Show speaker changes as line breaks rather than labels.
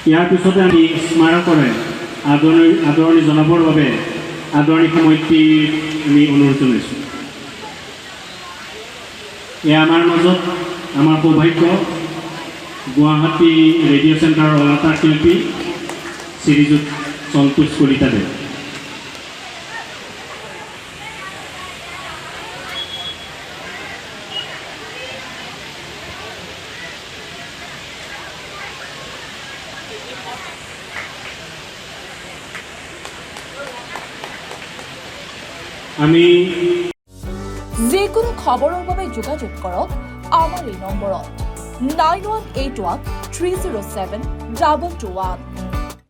ইয়াৰ পিছতে আমি স্মাৰকৰে আদৰণি জনাবৰ বাবে আদৰণি সমিতিৰ আমি অনুৰোধ জনাইছোঁ। এয়া আমাৰ মাজত আমাৰ সৌভাগ্য গুৱাহাটী ৰেডিঅ' চেণ্টাৰৰ অৱতাৰ শিল্পী শ্ৰীযুত সন্তোষ কলিতাদেৱ। আমি
যিকোনো খবৰৰ বাবে যোগাযোগ কৰক আমাৰ এই নম্বৰত 9181 307 2221।